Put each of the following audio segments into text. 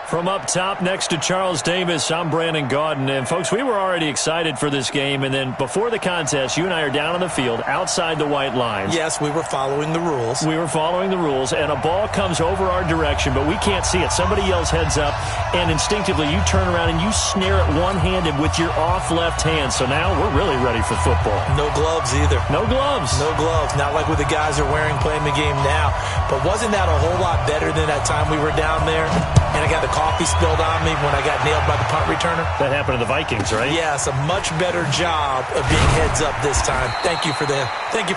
From up top next to Charles Davis, I'm Brandon Gaudin. And, folks, we were already excited for this game. And then before the contest, you and I are down on the field outside the white lines. Yes, we were following the rules. We were following the rules, and a ball comes over our direction, but we can't see it. Somebody yells heads up, and instinctively you turn around and you snare it one-handed with your off left hand. So now we're really ready for football. No gloves either. No gloves. No gloves. Not like what the guys are wearing playing the game now. But wasn't that a whole lot better than that time we were down there? And I got the coffee spilled on me when I got nailed by the punt returner. That happened to the Vikings, right? Yes, a much better job of being heads up this time. Thank you for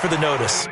the notice.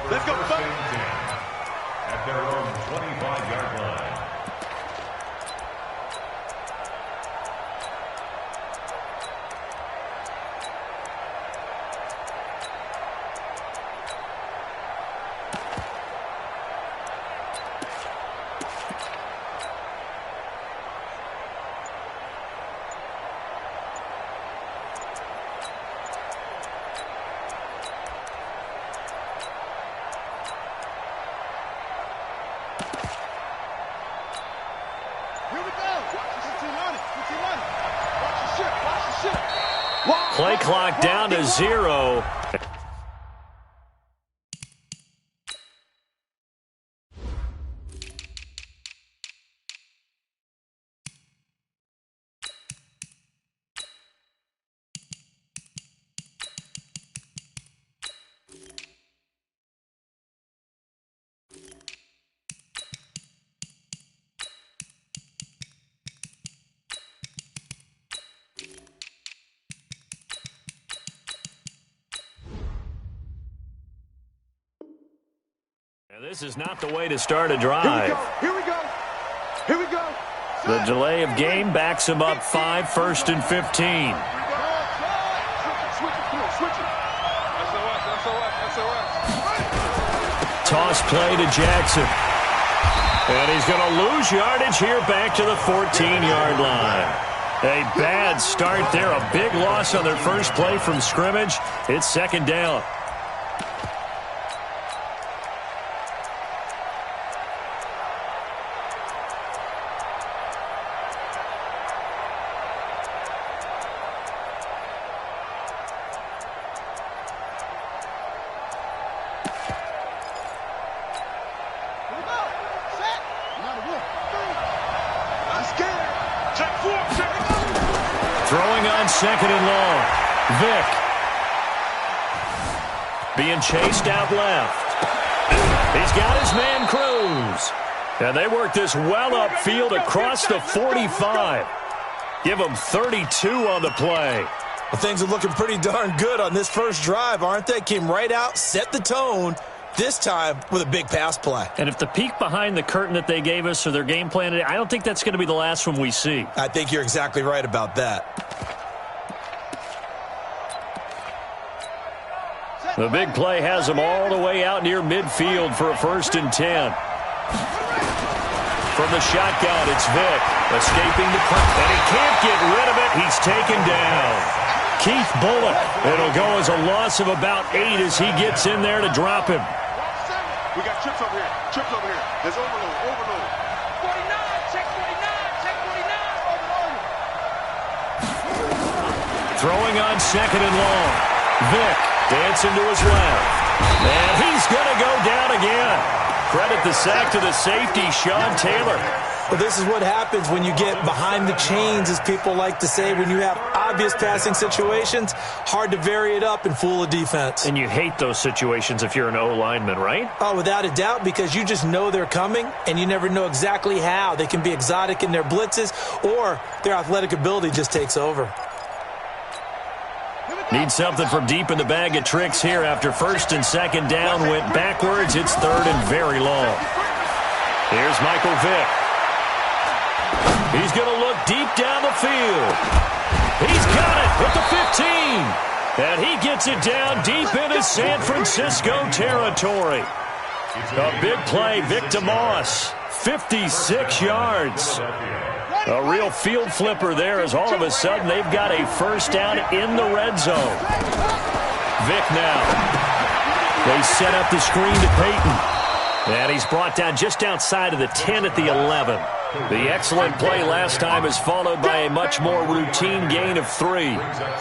Let's go, at their own 25-yard line. Play clock down to 0. This is not the way to start a drive. Here we go. Here we go. The delay of game backs him up 5, 1st and 15. Toss play to Jackson. And he's going to lose yardage here back to the 14-yard line. A bad start there. A big loss on their first play from scrimmage. It's 2nd down. Throwing on 2nd and long. Vick. Being chased out left. He's got his man Cruz. And they work this well upfield across the 45. Give him 32 on the play. Well, things are looking pretty darn good on this first drive, aren't they? Came right out, set the tone, this time with a big pass play. And if the peek behind the curtain that they gave us or their game plan, I don't think that's going to be the last one we see. I think you're exactly right about that. The big play has them all the way out near midfield for a 1st and 10. From the shotgun, it's Vick. Escaping the pressure, and he can't get rid of it. He's taken down. Keith Bullock. It'll go as a loss of about 8 as he gets in there to drop him. We got trips over here. Trips over here. There's overload. Overload. 49. Check 49. Check 49. Throwing on 2nd and long. Vick dancing to his left. And he's going to go down again. Credit the sack to the safety, Sean Taylor. Well, this is what happens when you get behind the chains, as people like to say. When you have obvious passing situations, hard to vary it up and fool a defense. And you hate those situations if you're an O-lineman, right? Oh, without a doubt, because you just know they're coming, and you never know exactly how. They can be exotic in their blitzes, or their athletic ability just takes over. Need something from deep in the bag of tricks here after first and second down went backwards. It's third and very long. Here's Michael Vick. He's going to look deep down the field. He's got it at the 15. And he gets it down deep into San Francisco territory. A big play, Vic DeMoss, 56 yards. A real field flipper there as all of a sudden they've got a first down in the red zone. Vic now. They set up the screen to Peyton. And he's brought down just outside of the 10 at the 11. The excellent play last time is followed by a much more routine gain of 3.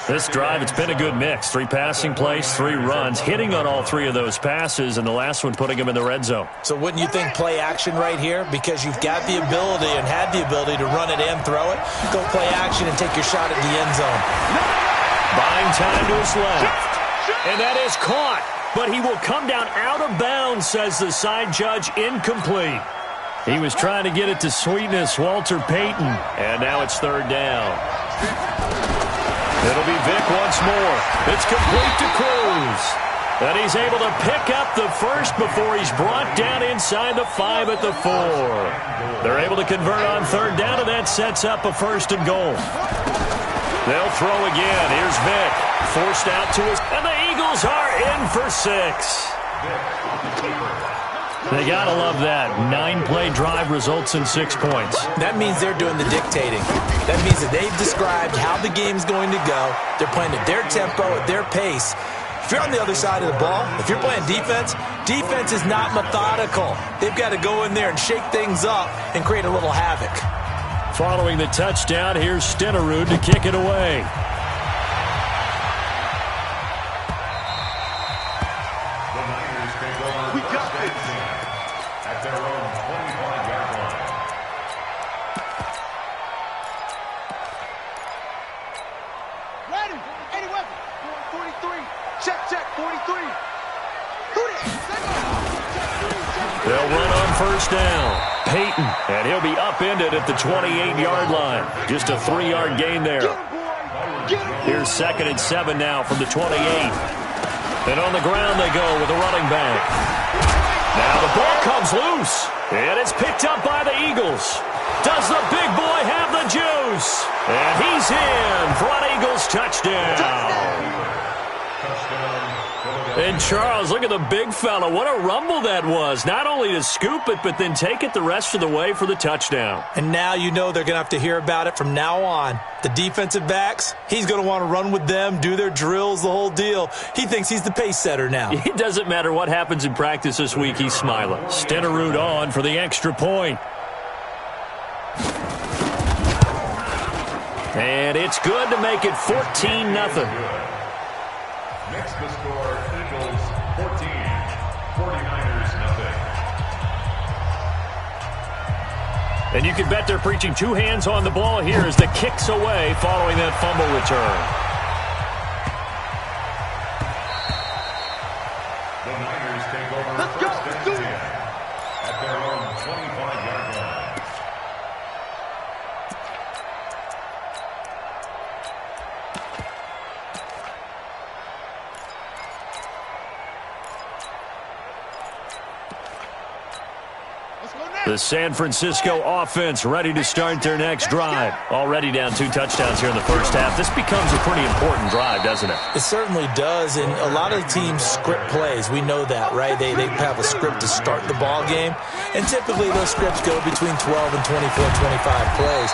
This drive, it's been a good mix. 3 passing plays, 3 runs, hitting on all 3 of those passes, and the last one putting him in the red zone. So wouldn't you think play action right here? Because you've got the ability and had the ability to run it and throw it. Go play action and take your shot at the end zone. Buying time to his left. And that is caught. But he will come down out of bounds, says the side judge, incomplete. He was trying to get it to Sweetness, Walter Payton, and now it's third down. It'll be Vic once more. It's complete to Cruz. And he's able to pick up the first before he's brought down inside the 5 at the 4. They're able to convert on third down, and that sets up a first and goal. They'll throw again. Here's Vic. Forced out to his... And the Eagles are in for 6. They got to love that. 9-play drive results in 6 points. That means they're doing the dictating. That means that they've described how the game's going to go. They're playing at their tempo, at their pace. If you're on the other side of the ball, if you're playing defense, defense is not methodical. They've got to go in there and shake things up and create a little havoc. Following the touchdown, here's Stenerud to kick it away. The Niners take over at their own 25-yard line. Ready. 81. 43. Check. 43. They'll run on first down. Peyton, and he'll be upended at the 28-yard line. Just a 3-yard gain there. Here's second and 7 now from the 28. And on the ground they go with a running back. Now the ball comes loose, and it's picked up by the Eagles. Does the big boy have the juice? And he's in for an Eagles touchdown. And Charles, look at the big fella. What a rumble that was. Not only to scoop it, but then take it the rest of the way for the touchdown. And now you know they're going to have to hear about it from now on. The defensive backs, he's going to want to run with them, do their drills, the whole deal. He thinks he's the pace setter now. It doesn't matter what happens in practice this week, he's smiling. Stenerud on for the extra point. And it's good to make it 14-0. Next the score, Eagles 14, 49ers nothing. And you can bet they're preaching 2 hands on the ball here as the kick's away following that fumble return. The Niners take over first and 10 at their own 25-yard line. The San Francisco offense ready to start their next drive. Already down 2 touchdowns here in the first half. This becomes a pretty important drive, doesn't it? It certainly does, and a lot of teams script plays. We know that, right? They have a script to start the ball game, and typically those scripts go between 12 and 24, 25 plays.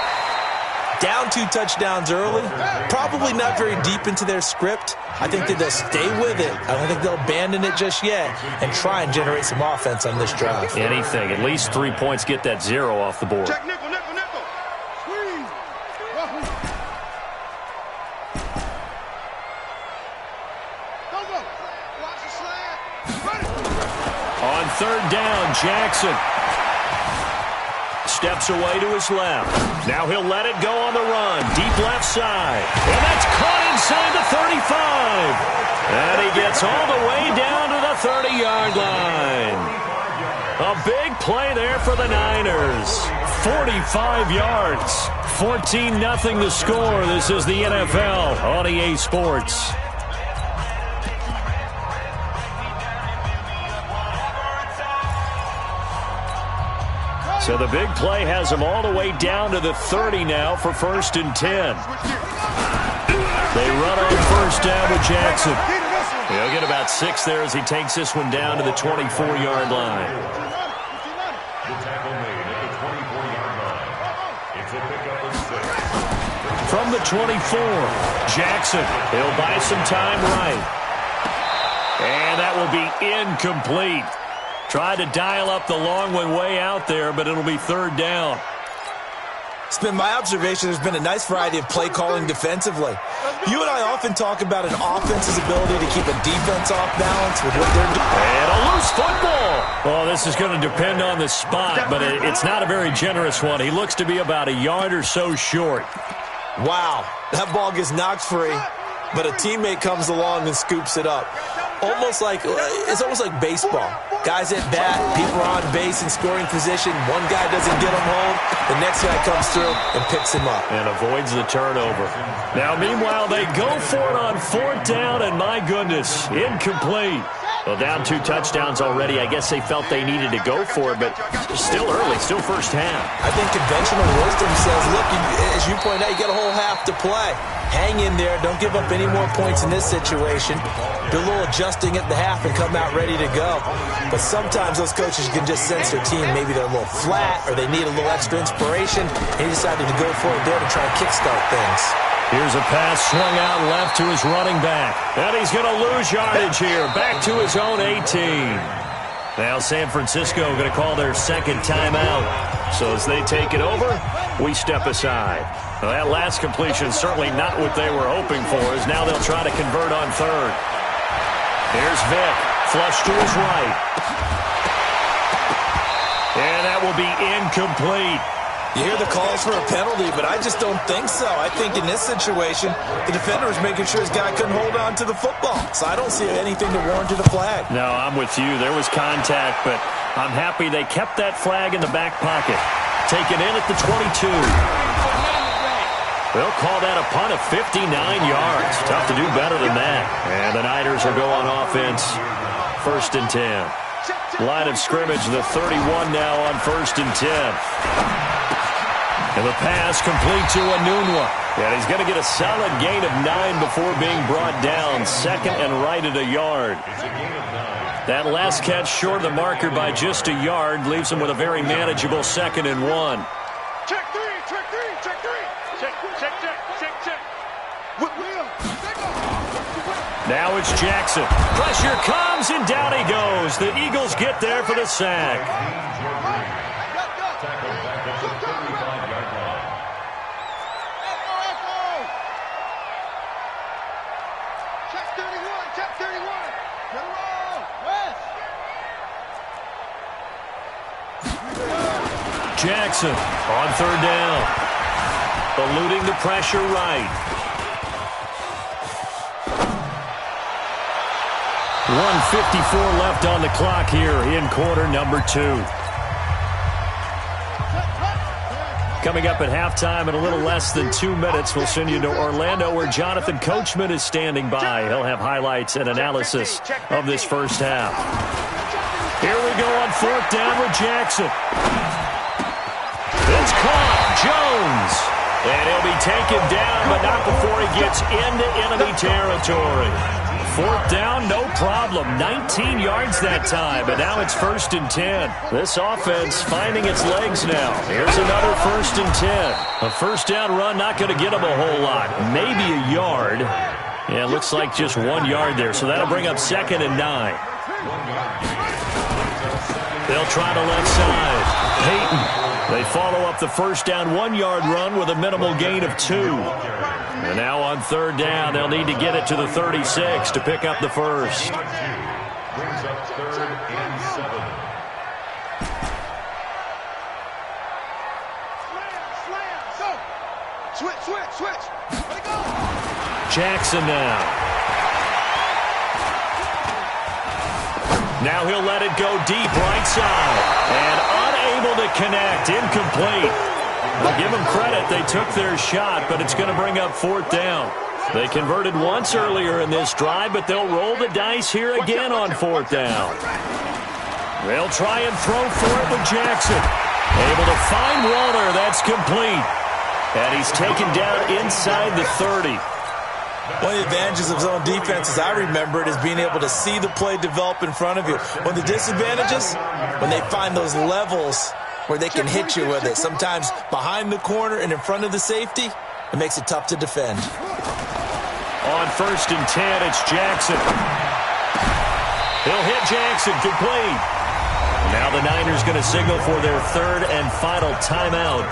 Down 2 touchdowns early, probably not very deep into their script. I think that they'll stay with it. I don't think they'll abandon it just yet and try and generate some offense on this drive. Anything. At least 3 points, get that 0 off the board. Check nickel. Squeeze. Go. Watch the slant. Run it. On third down, Jackson steps away to his left. Now he'll let it go on the run. Deep left side. And that's caught inside the 35. And he gets all the way down to the 30-yard line. A big play there for the Niners. 45 yards. 14-0 the score. This is the NFL on EA Sports. So the big play has them all the way down to the 30 now for 1st and 10. They run on 1st down with Jackson. He'll get about 6 there as he takes this one down to the 24-yard line. The tackle made at the 24-yard line. It's a pickup of 6. From the 24, Jackson. He'll buy some time right. And that will be incomplete. Tried to dial up the long one way out there, but it'll be 3rd down. It's been my observation there's been a nice variety of play calling defensively. You and I often talk about an offense's ability to keep a defense off balance with what they're doing. And a loose football. Well, this is going to depend on the spot, but it's not a very generous one. He looks to be about a yard or so short. Wow, that ball gets knocked free, but a teammate comes along and scoops it up. It's almost like baseball. Guys at bat, people are on base in scoring position. One guy doesn't get him home. The next guy comes through and picks him up. And avoids the turnover. Now, meanwhile, they go for it on 4th down, and my goodness, incomplete. Well, down 2 touchdowns already. I guess they felt they needed to go for it, but still early, still first half. I think conventional wisdom says, look, as you point out, you got a whole half to play. Hang in there. Don't give up any more points in this situation. Do a little adjusting at the half and come out ready to go. But sometimes those coaches can just sense their team. Maybe they're a little flat or they need a little extra inspiration. He decided to go for it there to try and kickstart things. Here's a pass swung out left to his running back. And he's going to lose yardage here. Back to his own 18. Now San Francisco going to call their 2nd timeout. So as they take it over, we step aside. Well, that last completion certainly not what they were hoping for, as now they'll try to convert on 3rd. Here's Vick. Flush to his right. And that will be incomplete. You hear the calls for a penalty, but I just don't think so. I think in this situation, the defender is making sure his guy couldn't hold on to the football. So I don't see anything to warrant a flag. No, I'm with you. There was contact, but I'm happy they kept that flag in the back pocket. Taken in at the 22. They'll call that a punt of 59 yards. Tough to do better than that. And the Niners will go on offense. 1st and 10. Line of scrimmage, the 31 now on 1st and 10. And the pass complete to Enunwa. And he's going to get a solid gain of 9 before being brought down. 2nd and right at a yard. That last catch short of the marker by just a yard leaves him with a very manageable 2nd and 1. Check 3, check 3, check 3. Check, check, check, check, check. Will, take off. Now it's Jackson. Pressure comes, and down he goes. The Eagles get there for the sack. Tackle back at the 35-yard line. Check 31, check 31. Get it on. West. Jackson on 3rd down. Eluding the pressure right. 1:54 left on the clock here in quarter number 2. Coming up at halftime in a little less than 2 minutes, we'll send you to Orlando where Jonathan Coachman is standing by. He'll have highlights and analysis of this first half. Here we go on 4th down with Jackson. It's caught. Jones. And he'll be taken down, but not before he gets into enemy territory. 4th down, no problem. 19 yards that time, but now it's 1st and 10. This offense finding its legs now. Here's another 1st and 10. A 1st down run, not going to get him a whole lot. Maybe a yard. Yeah, it looks like just 1 yard there, so that'll bring up 2nd and 9. They'll try the left side. Peyton. They follow up the 1st down 1-yard run with a minimal gain of 2. And now on 3rd down, they'll need to get it to the 36 to pick up the first. Brings up 3rd and 7. Slam, go. Switch. Let it go. Jackson now. Now he'll let it go deep right side. And unable to connect. Incomplete. I'll give them credit. They took their shot, but it's going to bring up 4th down. They converted once earlier in this drive, but they'll roll the dice here again on 4th down. They'll try and throw for it with Jackson. Able to find Waller. That's complete. And he's taken down inside the 30. One of the advantages of zone defense, as I remember it, is being able to see the play develop in front of you. One of the disadvantages, when they find those levels where they can hit you with it, sometimes behind the corner and in front of the safety, it makes it tough to defend. On 1st and 10, it's Jackson. He'll hit Jackson, complete. Now the Niners going to signal for their 3rd and final timeout,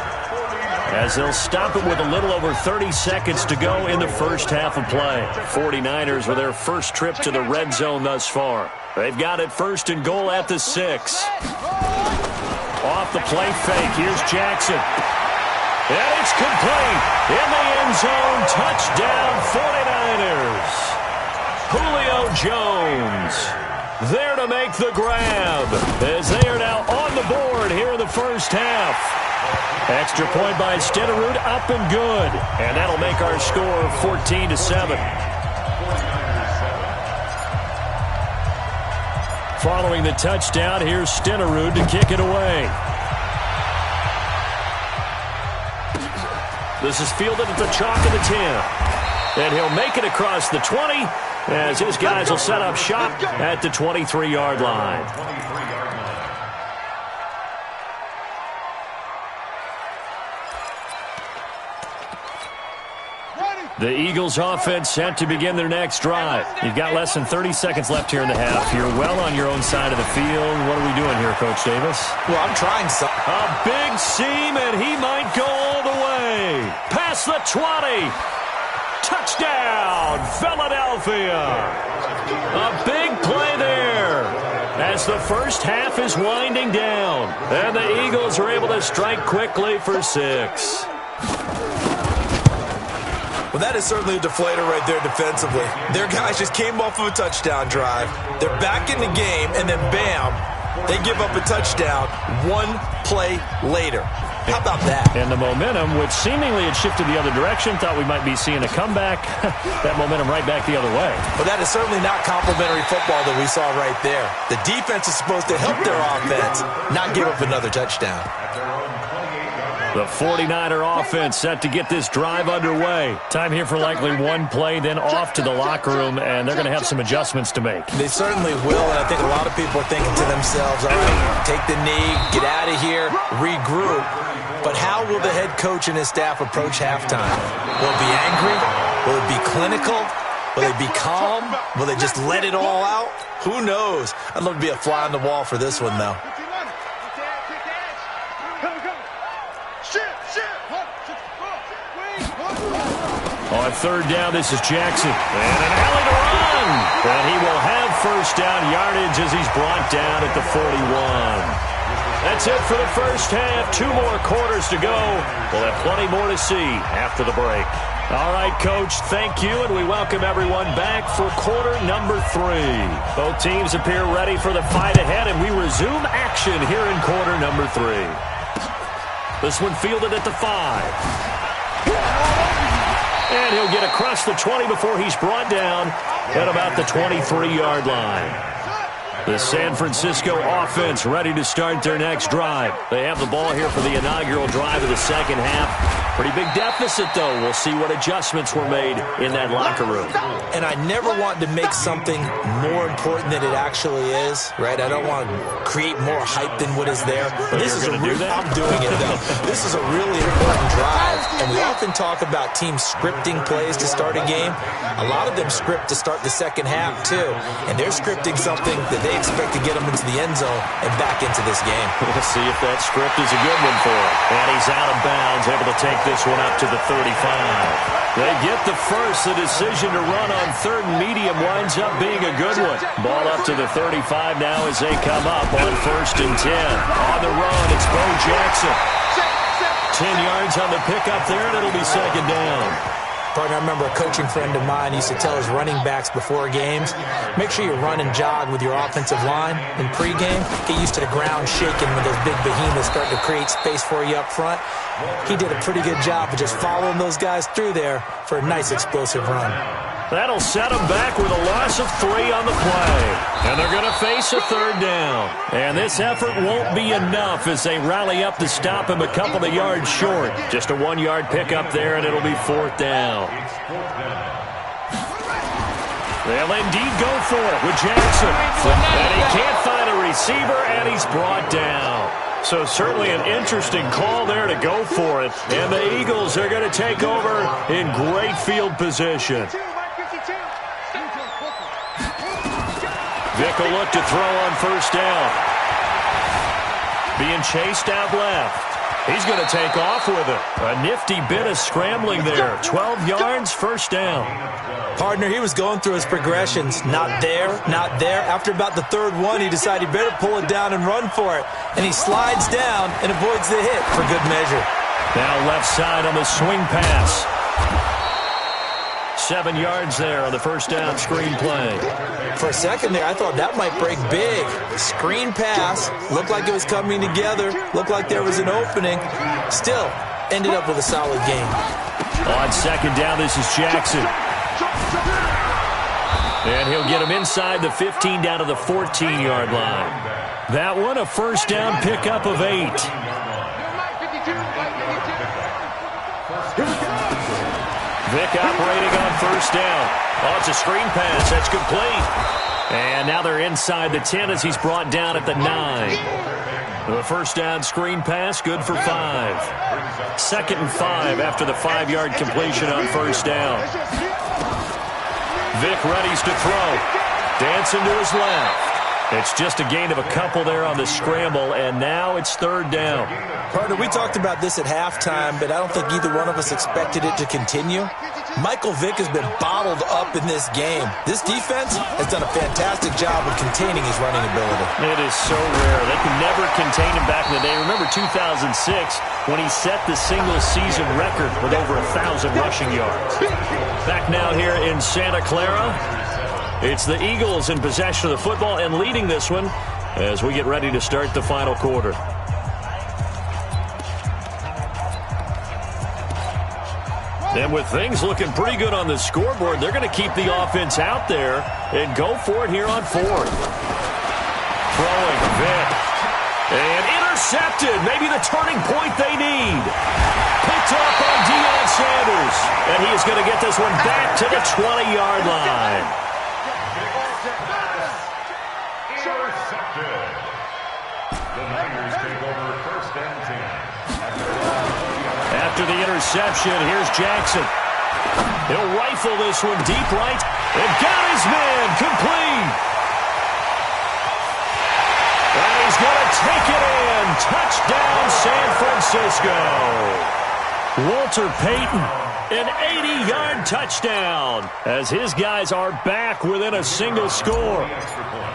as they'll stop it with a little over 30 seconds to go in the first half of play. 49ers with their first trip to the red zone thus far. They've got it 1st and goal at the 6. Off the play fake, here's Jackson. And it's complete. In the end zone, touchdown 49ers. Julio Jones there to make the grab, as they are now on the board here in the first half. Extra point by Stenerud, up and good. And that'll make our score 14-7. Following the touchdown, here's Stenerud to kick it away. This is fielded at the chalk of the 10. And he'll make it across the 20, as his guys will set up shop at the 23-yard line. The Eagles offense set to begin their next drive. You've got less than 30 seconds left here in the half. You're well on your own side of the field. What are we doing here, Coach Davis? Well, I'm trying something. A big seam, and he might go all the way. Past the 20. Touchdown, Philadelphia. A big play there, as the first half is winding down. And the Eagles are able to strike quickly for 6. Well, that is certainly a deflator right there defensively. Their guys just came off of a touchdown drive. They're back in the game, and then bam, they give up a touchdown 1 play later. How about that? And the momentum, which seemingly had shifted the other direction, thought we might be seeing a comeback. That momentum right back the other way. But that is certainly not complimentary football that we saw right there. The defense is supposed to help their offense, not give up another touchdown. The 49er offense set to get this drive underway. Time here for likely 1 play, then off to the locker room, and they're going to have some adjustments to make. They certainly will, and I think a lot of people are thinking to themselves, all right, take the knee, get out of here, regroup. But how will the head coach and his staff approach halftime? Will it be angry? Will it be clinical? Will they be calm? Will they just let it all out? Who knows? I'd love to be a fly on the wall for this one, though. On 3rd down, this is Jackson. And an alley to run. And he will have first down yardage as he's brought down at the 41. That's it for the first half. 2 more quarters to go. We'll have plenty more to see after the break. All right, Coach, thank you, and we welcome everyone back for quarter number 3. Both teams appear ready for the fight ahead, and we resume action here in quarter number 3. This one fielded at the 5. And he'll get across the 20 before he's brought down at about the 23-yard line. The San Francisco offense ready to start their next drive. They have the ball here for the inaugural drive of the second half. Pretty big deficit, though. We'll see what adjustments were made in that locker room. And I never want to make something more important than it actually is, right? I don't want to create more hype than what is there. But this is I'm doing it, though. This is a really important drive, and we often talk about teams scripting plays to start a game. A lot of them script to start the second half, too, and they're scripting something that they expect to get them into the end zone and back into this game. We'll see if that script is a good one for him. And he's out of bounds, able to take this one up to the 35. They get the first. The decision to run on 3rd and medium winds up being a good one. Ball up to the 35 now as they come up on 1st and 10. On the run, it's Bo Jackson. 10 yards on the pickup there, and it'll be 2nd down. Partner, I remember a coaching friend of mine used to tell his running backs before games, make sure you run and jog with your offensive line in pregame. Get used to the ground shaking when those big behemoths start to create space for you up front. He did a pretty good job of just following those guys through there for a nice explosive run. That'll set them back with a loss of 3 on the play. And they're going to face a third down. And this effort won't be enough as they rally up to stop him a couple of yards short. Just a 1-yard pickup there, and it'll be 4th down. They'll indeed go for it with Jackson. And he can't find a receiver, and he's brought down. So certainly an interesting call there to go for it. And the Eagles are going to take over in great field position. Vick will look to throw on first down. Being chased out left. He's going to take off with it. A nifty bit of scrambling there. 12 yards, first down. Partner, he was going through his progressions. Not there, not there. After about the third one, he decided he better pull it down and run for it. And he slides down and avoids the hit for good measure. Now left side on the swing pass. 7 yards there on the first down screen play. For a second there, I thought that might break big. Screen pass. Looked like it was coming together. Looked like there was an opening. Still, ended up with a solid game. On second down, this is Jackson. And he'll get him inside the 15 down to the 14-yard line. That one, a first down pickup of 8. Vick operating on first down. Oh, it's a screen pass. That's complete. And now they're inside the 10 as he's brought down at the 9. The first down screen pass, good for 5. 2nd and 5 after the 5-yard completion on first down. Vick readies to throw. Dancing to his left. It's just a gain of a couple there on the scramble, and now it's third down. Partner, we talked about this at halftime, but I don't think either one of us expected it to continue. Michael Vick has been bottled up in this game. This defense has done a fantastic job of containing his running ability. It is so rare. They could never contain him back in the day. Remember 2006 when he set the single-season record with over 1,000 rushing yards. Back now here in Santa Clara. It's the Eagles in possession of the football and leading this one as we get ready to start the final quarter. And with things looking pretty good on the scoreboard, they're going to keep the offense out there and go for it here on 4th. Throwing, Vick. And intercepted. Maybe the turning point they need. Picked up by Deion Sanders. And he is going to get this one back to the 20-yard line. After the interception, here's Jackson. He'll rifle this one deep right and got his man complete. And he's going to take it in. Touchdown, San Francisco. Walter Payton, an 80-yard touchdown as his guys are back within a single score.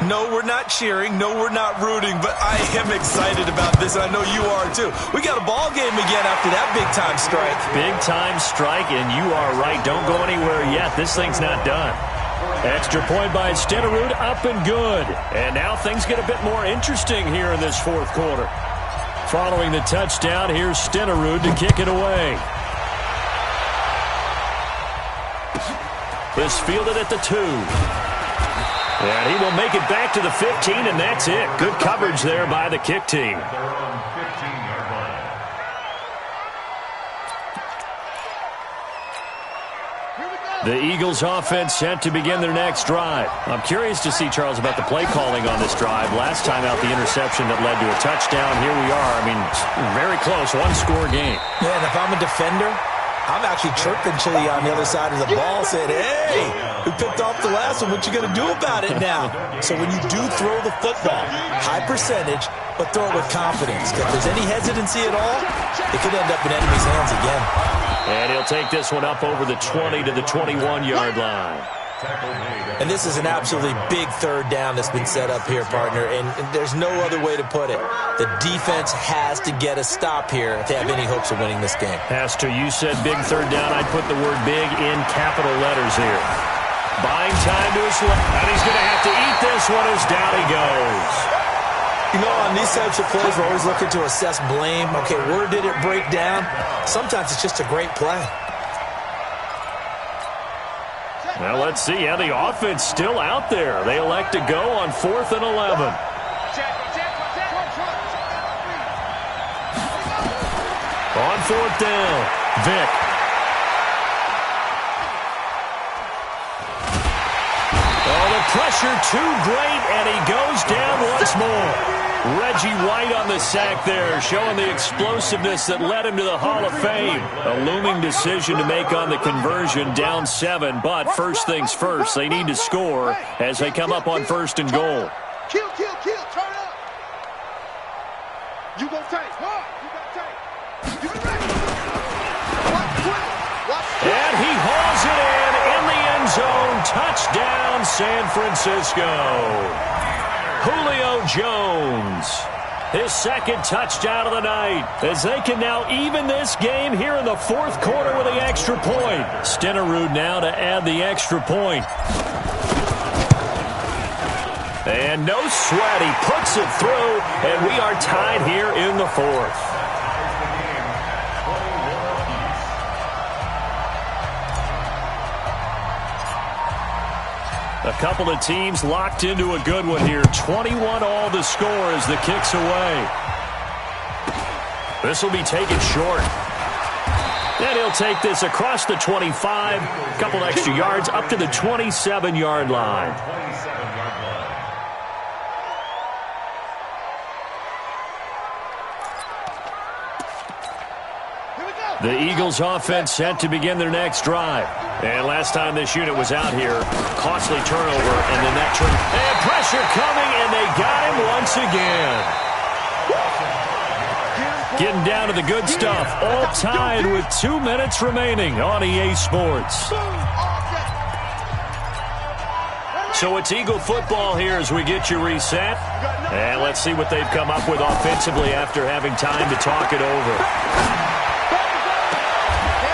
No, we're not cheering. No, we're not rooting, but I am excited about this, and I know you are too. We got a ball game again after that big-time strike. Big-time strike, and you are right. Don't go anywhere yet. This thing's not done. Extra point by Stenerud, up and good. And now things get a bit more interesting here in this 4th quarter. Following the touchdown, here's Stenerud to kick it away. This fielded at the 2. And he will make it back to the 15, and that's it. Good coverage there by the kick team. The Eagles offense set to begin their next drive. I'm curious to see, Charles, about the play calling on this drive. Last time out, the interception that led to a touchdown. Here we are. I mean, very close, one-score game. Yeah, and if I'm a defender, I'm actually chirping Chili on the other side of the ball, saying, hey, we picked off the last one. What you going to do about it now? So when you do throw the football, high percentage, but throw it with confidence. If there's any hesitancy at all, it could end up in enemy's hands again. And he'll take this one up over the 20 to the 21-yard line. And this is an absolutely big third down that's been set up here, partner, and there's no other way to put it. The defense has to get a stop here if they have any hopes of winning this game. Pastor, you said big third down. I'd put the word big in capital letters here. Buying time to his left, and he's going to have to eat this one as down he goes. You know, on these types of plays, we're always looking to assess blame. Okay, where did it break down? Sometimes it's just a great play. Well, let's see how the offense still out there. They elect to go on 4th and 11. On 4th down, Vick. Oh, the pressure too great, and he goes down once more. Reggie White on the sack there, showing the explosiveness that led him to the Hall of Fame. A looming decision to make on the conversion, down 7. But first things first, they need to score as they come up on 1st and goal. Kill, turn up. You gonna take, huh? You gonna take. You be ready. And he hauls it in the end zone. Touchdown, San Francisco. Julio Jones, his 2nd touchdown of the night, as they can now even this game here in the 4th quarter with the extra point. Stenerud now to add the extra point. And no sweat, he puts it through, and we are tied here in the 4th. A couple of teams locked into a good one here. 21 all the score as the kick's away. This will be taken short. And he'll take this across the 25. A couple extra yards up to the 27-yard line. The Eagles offense set to begin their next drive. And last time this unit was out here, costly turnover, and then that turn. And pressure coming, and they got him once again. Getting down to the good stuff, all tied with 2 minutes remaining on EA Sports. So it's Eagle football here as we get you reset. And let's see what they've come up with offensively after having time to talk it over.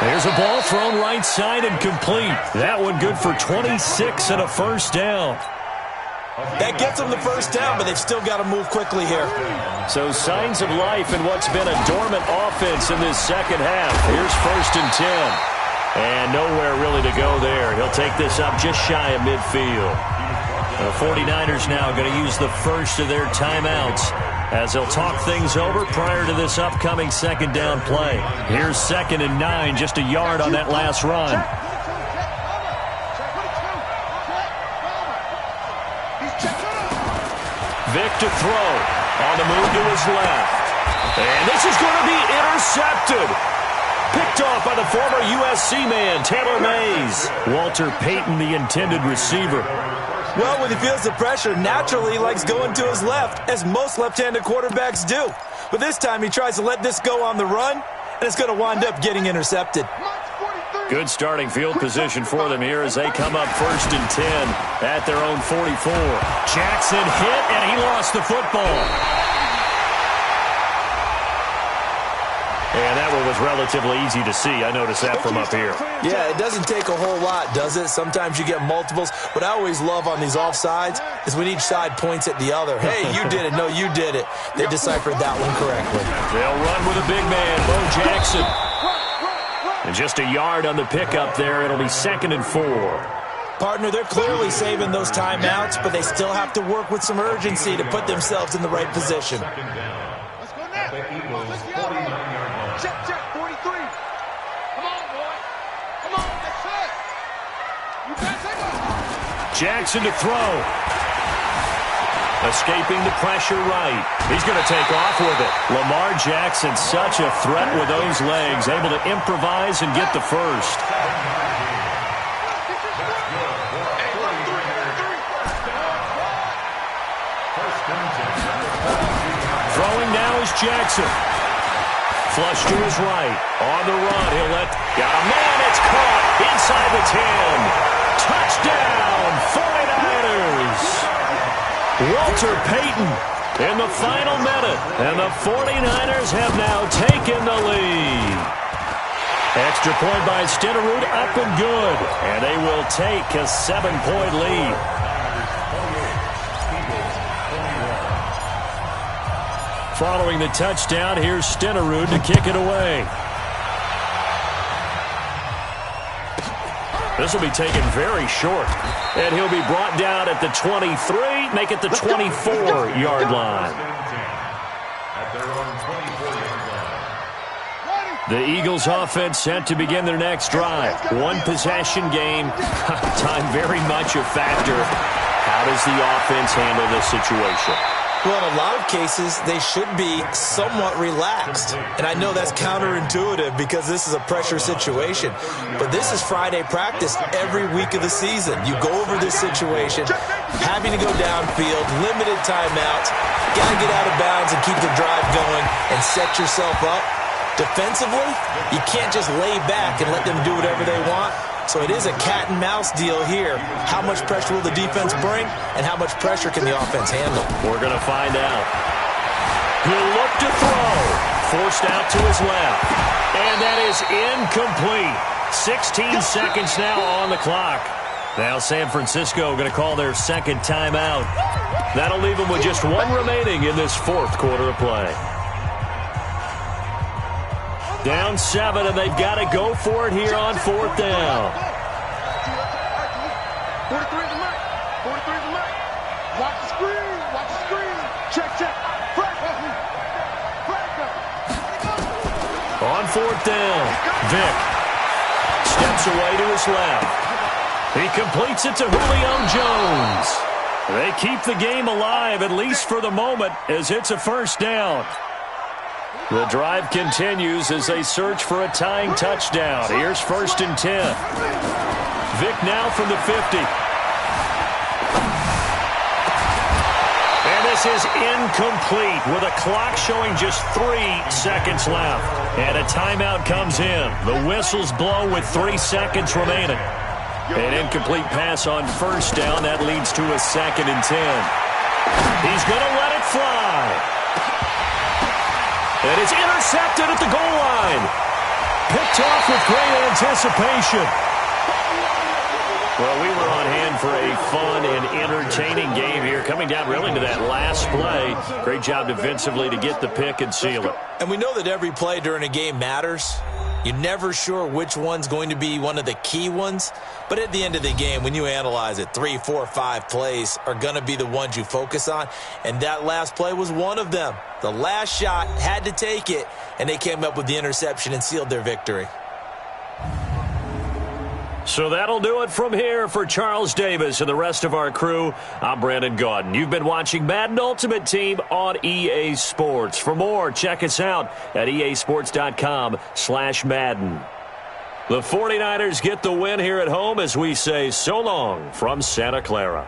There's a ball thrown right side and complete. That one good for 26 and a first down. That gets them the first down, but they've still got to move quickly here. So signs of life in what's been a dormant offense in this second half. Here's 1st and 10. And nowhere really to go there. He'll take this up just shy of midfield. The 49ers now going to use the first of their timeouts as they'll talk things over prior to this upcoming 2nd down play. Here's 2nd and 9, just a yard on that last run. Vick to throw. On the move to his left. And this is going to be intercepted. Picked off by the former USC man, Taylor Mays. Walter Payton, the intended receiver. Well, when he feels the pressure, naturally he likes going to his left, as most left-handed quarterbacks do. But this time he tries to let this go on the run, and it's going to wind up getting intercepted. Good starting field position for them here as they come up 1st and 10 at their own 44. Jackson hit, and he lost the football. And that one was relatively easy to see. I noticed that from up here. Yeah, it doesn't take a whole lot, does it? Sometimes you get multiples. What I always love on these offsides is when each side points at the other. Hey, you did it. No, you did it. They deciphered that one correctly. They'll run with a big man, Bo Jackson. And just a yard on the pickup there. It'll be 2nd and 4. Partner, they're clearly saving those timeouts, but they still have to work with some urgency to put themselves in the right position. Let's go now. Check, 43. Come on, boy. Come on, that's it. You got to take off. Jackson to throw. Escaping the pressure right. He's going to take off with it. Lamar Jackson, such a threat with those legs, able to improvise and get the first. Throwing now is Jackson. Flush to his right. On the run. He'll let... Got a man. It's caught inside the 10. Touchdown, 49ers. Walter Payton in the final minute. And the 49ers have now taken the lead. Extra point by Stenerud, up and good. And they will take a 7-point lead. Following the touchdown, here's Stenerud to kick it away. This will be taken very short. And he'll be brought down at the 23, make it the 24-yard line. At their own 24-yard line. The Eagles offense set to begin their next drive. One possession game. Time very much a factor. How does the offense handle this situation? Well, in a lot of cases, they should be somewhat relaxed. And I know that's counterintuitive because this is a pressure situation. But this is Friday practice every week of the season. You go over this situation, having to go downfield, limited timeouts, got to get out of bounds and keep the drive going and set yourself up. Defensively, you can't just lay back and let them do whatever they want. So it is a cat-and-mouse deal here. How much pressure will the defense bring, and how much pressure can the offense handle? We're going to find out. He'll look to throw. Forced out to his left. And that is incomplete. 16 seconds now on the clock. Now San Francisco going to call their second timeout. That'll leave them with just one remaining in this fourth quarter of play. Down 7, and they've got to go for it here on fourth down. 43 is the mark. 43 is the mark. Watch the screen. Watch the screen. Check, check. On fourth down, Vick steps away to his left. He completes it to Julio Jones. They keep the game alive, at least for the moment, as it's a first down. The drive continues as they search for a tying touchdown. Here's 1st and 10. Vick now from the 50. And this is incomplete with a clock showing just 3 seconds left. And a timeout comes in. The whistles blow with 3 seconds remaining. An incomplete pass on first down. That leads to a 2nd and 10. He's going to let it fly. And it's intercepted at the goal line. Picked off with great anticipation. Well, we were on hand for a fun and entertaining game here. Coming down really to that last play. Great job defensively to get the pick and seal it. And we know that every play during a game matters. You're never sure which one's going to be one of the key ones. But at the end of the game, when you analyze it, 3, 4, 5 plays are going to be the ones you focus on. And that last play was one of them. The last shot had to take it, and they came up with the interception and sealed their victory. So that'll do it from here for Charles Davis and the rest of our crew. I'm Brandon Gaudin. You've been watching Madden Ultimate Team on EA Sports. For more, check us out at easports.com/Madden. The 49ers get the win here at home as we say so long from Santa Clara.